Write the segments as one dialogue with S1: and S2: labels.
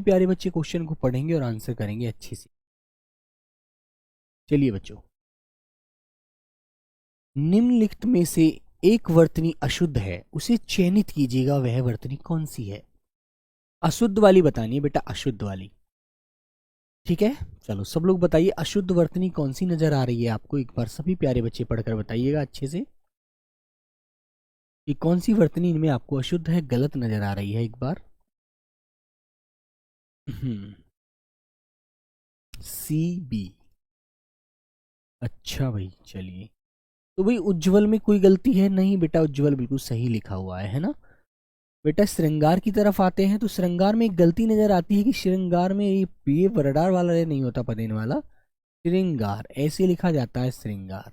S1: प्यारे बच्चे क्वेश्चन को पढ़ेंगे और आंसर करेंगे अच्छे से। चलिए बच्चों, निम्नलिखित में से एक वर्तनी अशुद्ध है, उसे चयनित कीजिएगा, वह वर्तनी कौन सी है? अशुद्ध वाली बतानी है बेटा, अशुद्ध वाली। ठीक है, चलो सब लोग बताइए अशुद्ध वर्तनी कौन सी नजर आ रही है आपको। एक बार सभी प्यारे बच्चे पढ़कर बताइएगा अच्छे से कि कौन सी वर्तनी इनमें आपको अशुद्ध है, गलत नजर आ रही है। एक बार सी बी। अच्छा भाई, चलिए। तो भाई उज्जवल में कोई गलती है? नहीं बेटा, उज्जवल बिल्कुल सही लिखा हुआ है ना बेटा। श्रृंगार की तरफ आते हैं तो श्रृंगार में एक गलती नजर आती है कि श्रृंगार में ये वरडार वाला नहीं होता, पदेन वाला। श्रृंगार ऐसे लिखा जाता है, श्रृंगार।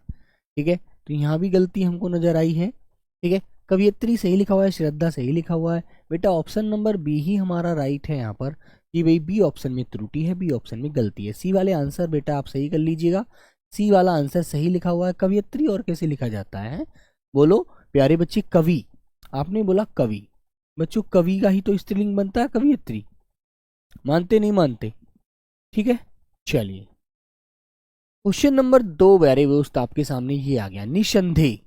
S1: ठीक है, तो यहाँ भी गलती हमको नजर आई है। ठीक है, कवियत्री सही लिखा हुआ है, श्रद्धा सही लिखा हुआ है बेटा। ऑप्शन नंबर बी ही हमारा राइट है यहाँ पर कि भाई बी ऑप्शन में त्रुटि है, बी ऑप्शन में गलती है। सी वाले आंसर बेटा आप सही कर लीजिएगा, सी वाला आंसर सही लिखा हुआ है। कवियत्री और कैसे लिखा जाता है बोलो प्यारे बच्चे? कवि, आपने बोला कवि। बच्चों कवि का ही तो स्त्रीलिंग बनता है कवियत्री, मानते नहीं मानते? ठीक है, चलिए क्वेश्चन नंबर 2 प्यारे दोस्त आपके सामने ये आ गया। निसंदेह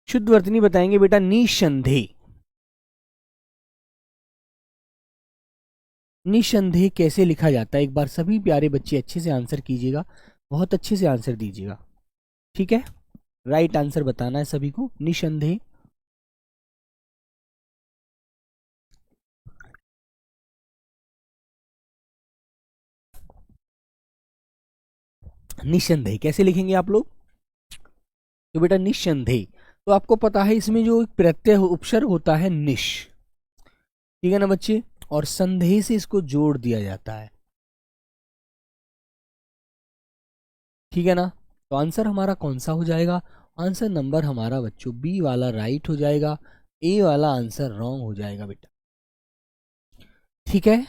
S1: शुद्ध वर्तनी बताएंगे बेटा। निसंदेह, निसंदेह कैसे लिखा जाता है? एक बार सभी प्यारे बच्चे अच्छे से आंसर कीजिएगा, बहुत अच्छे से आंसर दीजिएगा। ठीक है, राइट आंसर बताना है सभी को। निसंदेह, निसंदेह कैसे लिखेंगे आप लोग? तो बेटा निसंदेह, तो आपको पता है इसमें जो प्रत्यय उपसर्ग होता है निश, ठीक है ना बच्चे, और संदेह से इसको जोड़ दिया जाता है। ठीक है ना, तो आंसर हमारा कौन सा हो जाएगा? आंसर नंबर हमारा बच्चों बी वाला राइट हो जाएगा, ए वाला आंसर रॉन्ग हो जाएगा बेटा। ठीक है,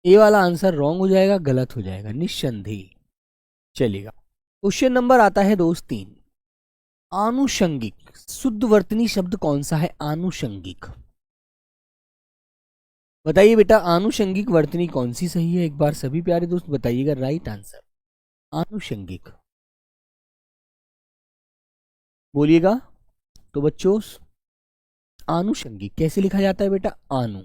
S1: ए वाला आंसर रॉन्ग हो जाएगा, गलत हो जाएगा, निस्संदेह। चलेगा, क्वेश्चन नंबर आता है दोस्त 3। आनुषंगिक शुद्ध वर्तनी शब्द कौन सा है? आनुषंगिक बताइए बेटा, आनुषंगिक वर्तनी कौन सी सही है? एक बार सभी प्यारे दोस्त बताइएगा राइट आंसर। आनुषंगिक बोलिएगा। तो बच्चों आनुषंगिक कैसे लिखा जाता है बेटा? आनु,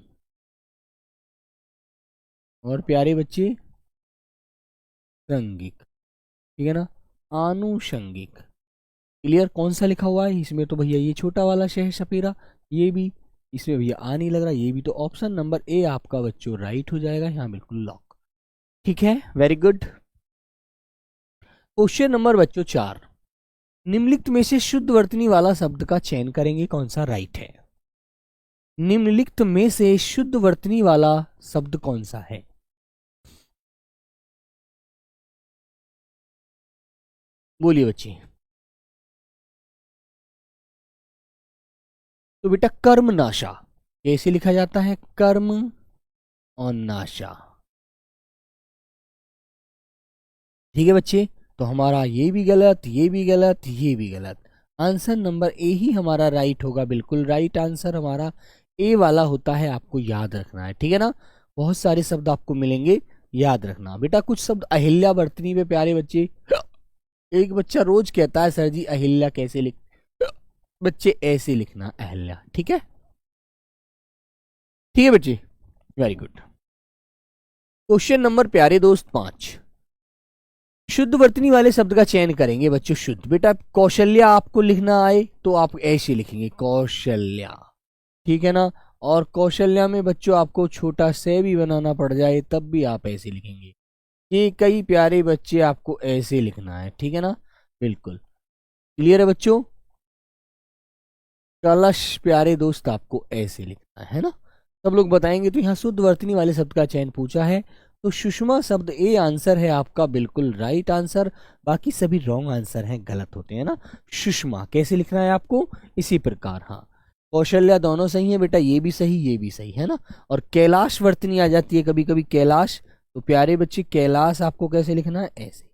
S1: और प्यारे बच्चे संगिक। ठीक है ना, आनुषंगिक। क्लियर? कौन सा लिखा हुआ है इसमें? तो भैया ये छोटा वाला शह सपेरा, ये भी इसमें भैया आ नहीं लग रहा, ये भी। तो ऑप्शन नंबर ए आपका बच्चों राइट हो जाएगा यहाँ, बिल्कुल लॉक। ठीक है, वेरी गुड। क्वेश्चन नंबर बच्चों 4। निम्नलिखित में से शुद्ध वर्तनी वाला शब्द का चयन करेंगे, कौन सा राइट है? निम्नलिखित में से शुद्ध वर्तनी वाला शब्द कौन सा है? बोलिए बच्चे। तो बेटा कर्म नाशा कैसे लिखा जाता है? कर्म और नाशा। ठीक है बच्चे, तो हमारा ये भी गलत, ये भी गलत, ये भी गलत। आंसर नंबर ए ही हमारा राइट होगा, बिल्कुल राइट आंसर हमारा ए वाला होता है, आपको याद रखना है। ठीक है ना, बहुत सारे शब्द आपको मिलेंगे, याद रखना बेटा। कुछ शब्द अहिल्या वर्तनी में प्यारे बच्चे, एक बच्चा रोज कहता है सर जी अहिल्या कैसे लिख, बच्चे ऐसे लिखना अहिल्या। ठीक है, ठीक है बच्चे, वेरी गुड। क्वेश्चन नंबर प्यारे दोस्त 5। शुद्ध वर्तनी वाले शब्द का चयन करेंगे बच्चों। शुद्ध बेटा कौशल्या आपको लिखना आए तो आप ऐसे लिखेंगे कौशल्या। ठीक है ना, और कौशल्या में बच्चों आपको छोटा से भी बनाना पड़ जाए तब भी आप ऐसे लिखेंगे। ये कई प्यारे बच्चे आपको ऐसे लिखना है। ठीक है ना, बिल्कुल क्लियर है बच्चों? कलश प्यारे दोस्त आपको ऐसे लिखना है ना, सब लोग बताएंगे। तो यहाँ शुद्ध वर्तनी वाले शब्द का चयन पूछा है, तो सुषमा शब्द ए आंसर है आपका, बिल्कुल राइट आंसर। बाकी सभी रॉन्ग आंसर हैं, गलत होते हैं ना। सुषमा कैसे लिखना है आपको? इसी प्रकार। हाँ, कौशल्या दोनों सही है बेटा, ये भी सही, ये भी सही है ना। और कैलाश वर्तनी आ जाती है कभी कभी, कैलाश, तो प्यारे बच्चे कैलाश आपको कैसे लिखना है? ऐसे।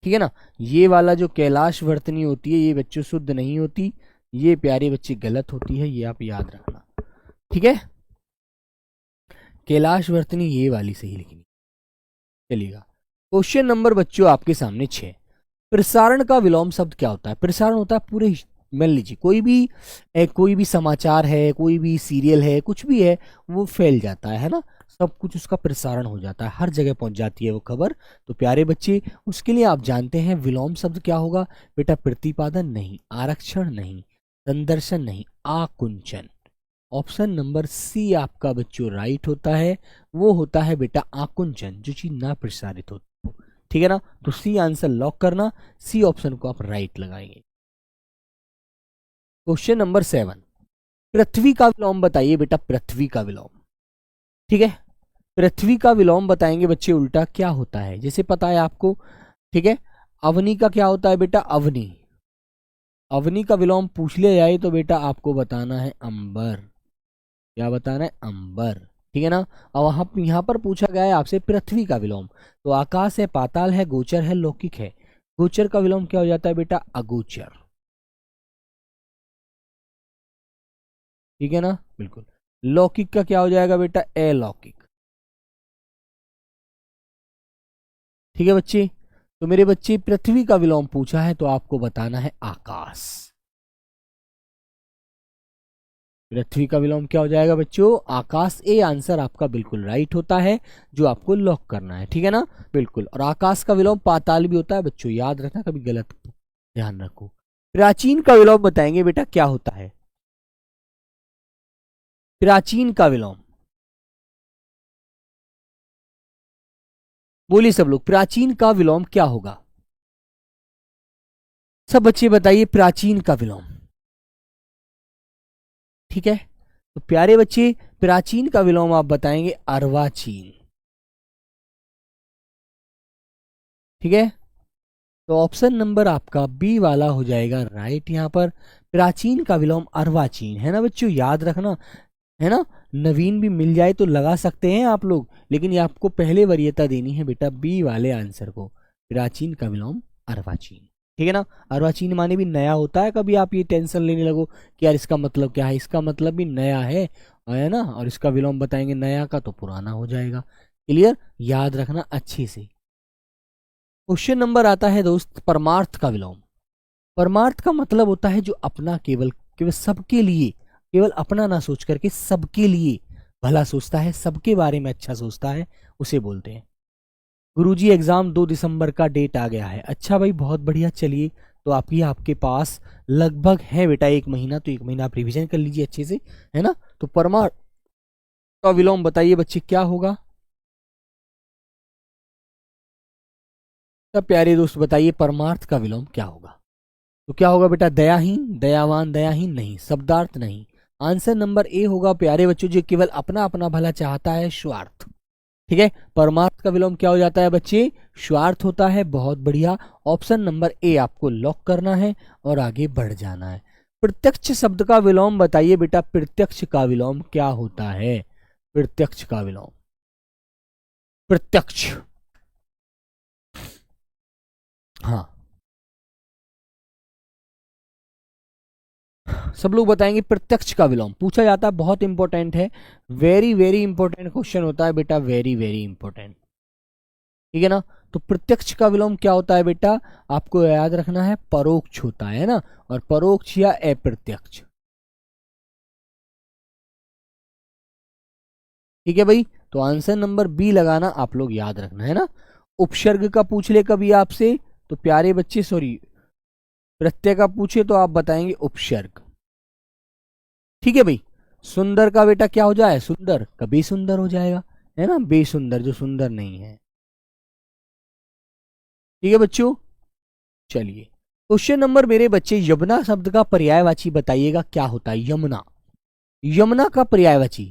S1: ठीक है ना, ये वाला जो कैलाश वर्तनी होती है ये बच्चों शुद्ध नहीं होती, ये प्यारे बच्चे गलत होती है, ये आप याद रखना। ठीक है, कैलाश वर्तनी ये वाली सही लिखनी। चलिएगा, क्वेश्चन नंबर बच्चों आपके सामने 6। प्रसारण का विलोम शब्द क्या होता है? प्रसारण होता है पूरे, मान लीजिए कोई भी समाचार है, कोई भी सीरियल है, कुछ भी है, वो फैल जाता है ना, सब कुछ उसका प्रसारण हो जाता है, हर जगह पहुंच जाती है वो खबर। तो प्यारे बच्चे, उसके लिए आप जानते हैं विलोम शब्द क्या होगा बेटा? प्रतिपादन नहीं, आरक्षण नहीं, संदर्शन नहीं, आकुंचन। ऑप्शन नंबर सी आपका बच्चों राइट होता है, वो होता है बेटा आकुंचन, जो चीज ना प्रसारित हो। ठीक है ना, तो सी आंसर लॉक करना, सी ऑप्शन को आप राइट लगाएंगे। क्वेश्चन नंबर 7, पृथ्वी का विलोम बताइए बेटा, पृथ्वी का विलोम। ठीक है, पृथ्वी का विलोम बताएंगे बच्चे, उल्टा क्या होता है, जैसे पता है आपको। ठीक है, अवनी का क्या होता है बेटा? अवनी, अवनी का विलोम पूछ लिया जाए तो बेटा आपको बताना है अंबर। क्या बताना है? अंबर। ठीक है ना। अब वहां यहाँ पर पूछा गया है आपसे पृथ्वी का विलोम, तो आकाश है, पाताल है, गोचर है, लौकिक है। गोचर का विलोम क्या हो जाता है बेटा? अगोचर। ठीक है ना, बिल्कुल। लौकिक का क्या हो जाएगा बेटा? अलौकिक। ठीक है बच्चे, तो मेरे बच्चे पृथ्वी का विलोम पूछा है तो आपको बताना है आकाश। पृथ्वी का विलोम क्या हो जाएगा बच्चों? आकाश। ए आंसर आपका बिल्कुल राइट होता है, जो आपको लॉक करना है। ठीक है ना, बिल्कुल। और आकाश का विलोम पाताल भी होता है बच्चों, याद रखना, कभी गलत ध्यान रखो। प्राचीन का विलोम बताएंगे बेटा क्या होता है? प्राचीन का विलोम बोलिए सब लोग, प्राचीन का विलोम क्या होगा? सब बच्चे बताइए प्राचीन का विलोम। ठीक है, तो प्यारे बच्चे प्राचीन का विलोम आप बताएंगे अर्वाचीन। ठीक है, तो ऑप्शन नंबर आपका बी वाला हो जाएगा राइट यहाँ पर। प्राचीन का विलोम अर्वाचीन है ना बच्चों, याद रखना है ना। नवीन भी मिल जाए तो लगा सकते हैं आप लोग, लेकिन ये आपको पहले वरीयता देनी है बेटा बी वाले आंसर को, प्राचीन का विलोम अर्वाचीन। ठीक है ना, अर्वाचीन माने भी नया होता है, कभी आप ये टेंशन लेने लगो कि यार इसका मतलब क्या है, इसका मतलब भी नया है ना, और इसका विलोम बताएंगे नया का तो पुराना हो जाएगा। क्लियर, याद रखना अच्छे से। क्वेश्चन नंबर आता है दोस्त, परमार्थ का विलोम। परमार्थ का मतलब होता है जो अपना, केवल केवल सबके लिए, केवल अपना ना सोच करके सबके लिए भला सोचता है, सबके बारे में अच्छा सोचता है, उसे बोलते हैं। गुरुजी एग्जाम 2 दिसंबर का डेट आ गया है। अच्छा भाई, बहुत बढ़िया। चलिए, तो आपके पास लगभग है बेटा 1 महीना, तो 1 महीना आप रिविजन कर लीजिए अच्छे से, है ना। तो परमार्थ का विलोम बताइए बच्चे क्या होगा? सब प्यारे दोस्त बताइए परमार्थ का विलोम क्या होगा? तो क्या होगा बेटा? दयाहीन, दयावान, दयाहीन नहीं, शब्दार्थ नहीं। आंसर नंबर ए होगा प्यारे बच्चों, जो केवल अपना अपना भला चाहता है, स्वार्थ। ठीक है, परमार्थ का विलोम क्या हो जाता है बच्चे? स्वार्थ होता है। बहुत बढ़िया, ऑप्शन नंबर ए आपको लॉक करना है और आगे बढ़ जाना है। प्रत्यक्ष शब्द का विलोम बताइए बेटा, प्रत्यक्ष का विलोम क्या होता है? प्रत्यक्ष का विलोम, प्रत्यक्ष। हाँ, सब लोग बताएंगे प्रत्यक्ष का विलोम पूछा जाता है, बहुत इंपॉर्टेंट है, वेरी वेरी इंपॉर्टेंट क्वेश्चन होता है बेटा, वेरी वेरी इंपॉर्टेंट। ठीक है ना, तो प्रत्यक्ष का विलोम क्या होता है बेटा? आपको याद रखना है परोक्ष होता है ना, और परोक्ष या अप्रत्यक्ष। ठीक है भाई, तो आंसर नंबर बी लगाना आप लोग याद रखना है ना। उपसर्ग का पूछ ले कभी आपसे तो प्यारे बच्चे, सॉरी, प्रत्यय का पूछे तो आप बताएंगे उपसर्ग। ठीक है भाई, सुंदर का बेटा क्या हो जाए? सुंदर, कभी सुंदर हो जाएगा, है ना, बेसुंदर, जो सुंदर नहीं है। ठीक है बच्चों, चलिए क्वेश्चन नंबर मेरे बच्चे, यमुना शब्द का पर्यायवाची बताइएगा क्या होता है? यमुना, यमुना का पर्यायवाची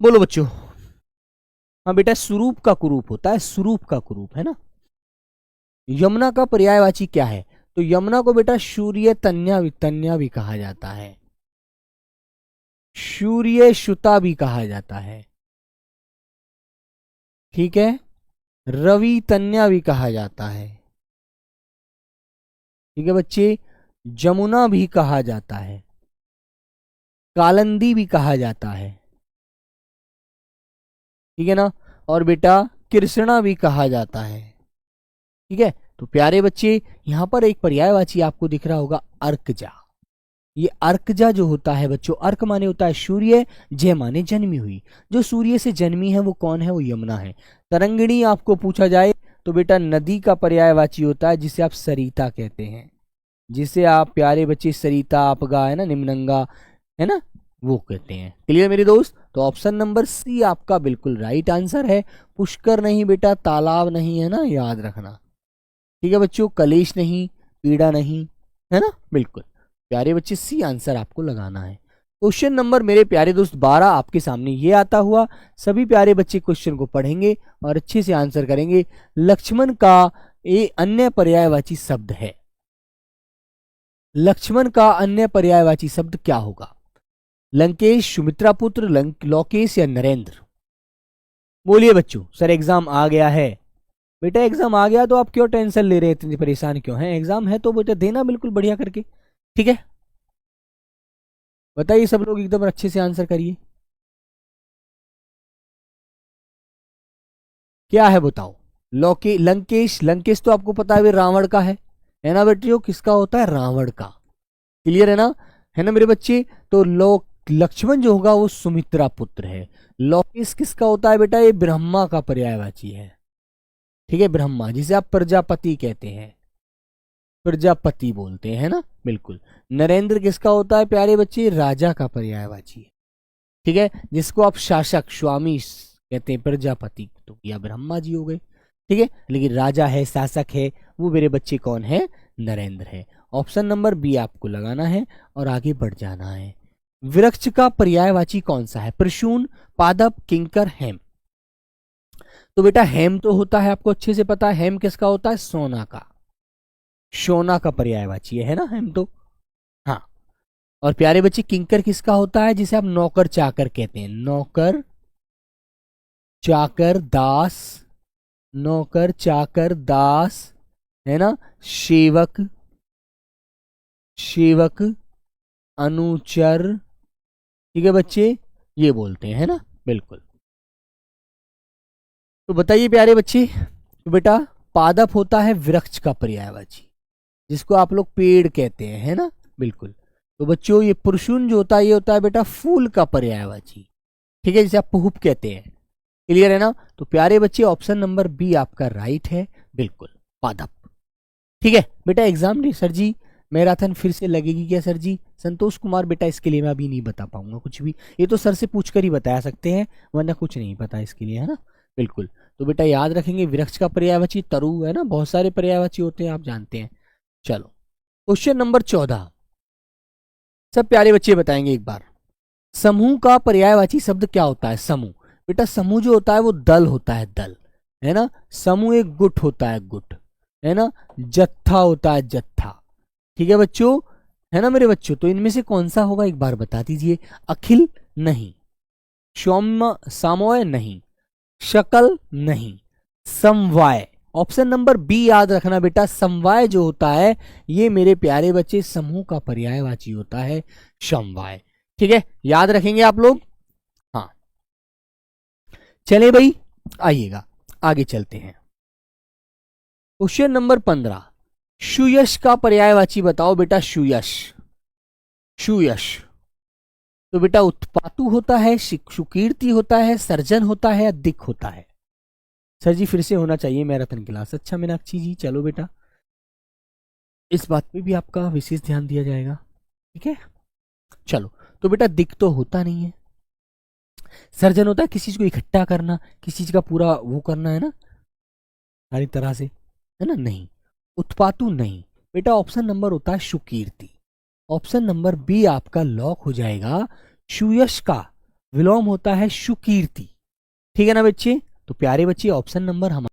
S1: बोलो बच्चों। हाँ बेटा, स्वरूप का कुरूप होता है, स्वरूप का कुरूप, है ना। यमुना का पर्यायवाची क्या है? तो यमुना को बेटा सूर्य तन्या तन्या भी कहा जाता है, सूर्य सुता भी कहा जाता है। ठीक है, रवि तन्या भी कहा जाता है। ठीक है बच्चे, जमुना भी कहा जाता है, कालंदी भी कहा जाता है, ठीक है ना, और बेटा कृष्णा भी कहा जाता है, ठीक है। तो प्यारे बच्चे यहां पर एक पर्यायवाची आपको दिख रहा होगा अर्कजा। ये अर्कजा जो होता है बच्चों, अर्क माने होता है सूर्य, जय माने जन्मी हुई, जो सूर्य से जन्मी है वो कौन है, वो यमुना है। तरंगिणी आपको पूछा जाए तो बेटा नदी का पर्यायवाची होता है जिसे आप सरिता कहते हैं, जिसे आप प्यारे बच्चे सरिता, आपगा है ना, निम्नंगा है ना, वो कहते हैं। क्लियर मेरे दोस्त? तो ऑप्शन नंबर सी आपका बिल्कुल राइट आंसर है। पुष्कर नहीं बेटा, तालाब नहीं, है ना, याद रखना, ठीक है बच्चों। कलेश नहीं, पीड़ा नहीं, है ना, बिल्कुल प्यारे बच्चे सी आंसर आपको लगाना है। क्वेश्चन नंबर मेरे प्यारे दोस्त 12 आपके सामने ये आता हुआ। सभी प्यारे बच्चे क्वेश्चन को पढ़ेंगे और अच्छे से आंसर करेंगे। लक्ष्मण का ये अन्य पर्यायवाची शब्द है, लक्ष्मण का अन्य पर्यायवाची शब्द क्या होगा? लंकेश, सुमित्रा पुत्र, लोकेश या नरेंद्र? बोलिए बच्चों। सर एग्जाम आ गया है। बेटा एग्जाम आ गया तो आप क्यों टेंशन ले रहे हैं, इतनी परेशान क्यों हैं? एग्जाम है तो बेटा देना बिल्कुल बढ़िया करके, ठीक है। बताइए सब लोग एकदम अच्छे से आंसर करिए, क्या है बताओ। लंकेश, लंकेश तो आपको पता है रावण का है ना बेटियों, किसका होता है? रावण का। क्लियर है ना मेरे बच्चे? तो लक्ष्मण जो होगा वो सुमित्रा पुत्र है। लोकेश किसका होता है बेटा? ये ब्रह्मा का पर्यायवाची है, ठीक है, ब्रह्मा, जिसे आप प्रजापति कहते हैं, प्रजापति बोलते हैं ना, बिल्कुल। नरेंद्र किसका होता है प्यारे बच्चे? राजा का पर्यायवाची है, ठीक है, जिसको आप शासक, स्वामी कहते हैं, प्रजापति तो या ब्रह्मा जी हो गए, ठीक है। लेकिन राजा है, शासक है, वो मेरे बच्चे कौन है? नरेंद्र है। ऑप्शन नंबर बी आपको लगाना है और आगे बढ़ जाना है। वृक्ष का पर्यायवाची कौन सा है? प्रसून, पादप, किंकर, हेम? तो बेटा हेम तो होता है, आपको अच्छे से पता है। हेम किसका होता है? सोना का, सोना का पर्यायवाची है ना हेम तो, हाँ। और प्यारे बच्चे किंकर किसका होता है? जिसे आप नौकर चाकर कहते हैं, नौकर चाकर दास, नौकर चाकर दास, है ना, सेवक, सेवक, अनुचर, ठीक है बच्चे, ये बोलते हैं, है ना, बिल्कुल। तो बताइए प्यारे बच्चे, तो बेटा पादप होता है वृक्ष का पर्यायवाची, जिसको आप लोग पेड़ कहते हैं, है ना, बिल्कुल। तो बच्चों ये पुरुषुन जो होता है ये होता है बेटा फूल का पर्यायवाची, ठीक है, जिसे आप पुष्प कहते हैं। क्लियर है ना? तो प्यारे बच्चे ऑप्शन नंबर बी आपका राइट है, बिल्कुल, पादप, ठीक है। बेटा एग्जाम नहीं सर जी, मैराथन फिर से लगेगी क्या सर जी? संतोष कुमार बेटा इसके लिए मैं अभी नहीं बता पाऊंगा कुछ भी, ये तो सर से पूछकर ही बता सकते हैं, वरना कुछ नहीं पता इसके लिए, है ना, बिल्कुल। तो बेटा याद रखेंगे वृक्ष का पर्यायवाची तरु है ना, बहुत सारे पर्यायवाची होते हैं आप जानते हैं। चलो क्वेश्चन नंबर 14, सब प्यारे बच्चे बताएंगे एक बार। समूह का पर्यायवाची शब्द क्या होता है? समूह, बेटा समूह जो होता है वो दल होता है, दल, है ना। समूह एक गुट होता है, गुट, है ना। जत्था होता है, जत्था, ठीक है बच्चों, है ना मेरे बच्चों। तो इनमें से कौन सा होगा एक बार बता दीजिए। अखिल नहीं, सौम्य सामोय नहीं, शकल नहीं, समवाय। ऑप्शन नंबर बी याद रखना बेटा, समवाय जो होता है ये मेरे प्यारे बच्चे समूह का पर्यायवाची होता है, समवाय, ठीक है, याद रखेंगे आप लोग। हाँ चले भाई, आइएगा आगे चलते हैं। क्वेश्चन नंबर 15, सुयश का पर्यायवाची बताओ बेटा। सुयश, सुयश तो बेटा उत्पातु होता है, सुकीर्ति होता है, सर्जन होता है, दिक होता है? सर जी फिर से होना चाहिए मैराथन क्लास। अच्छा मीनाक्षी जी, चलो बेटा इस बात पे भी आपका विशेष ध्यान दिया जाएगा, ठीक है। चलो तो बेटा दिक तो होता नहीं है, सर्जन होता है किसी चीज को इकट्ठा करना, किसी चीज का पूरा वो करना, है ना, सारी तरह से, है ना, नहीं। उत्पातु नहीं बेटा, ऑप्शन नंबर होता है सुकीर्ति। ऑप्शन नंबर बी आपका लॉक हो जाएगा। सुयश का विलोम होता है सुकीर्ति, ठीक है ना बच्चे। तो प्यारे बच्चे ऑप्शन नंबर हमारा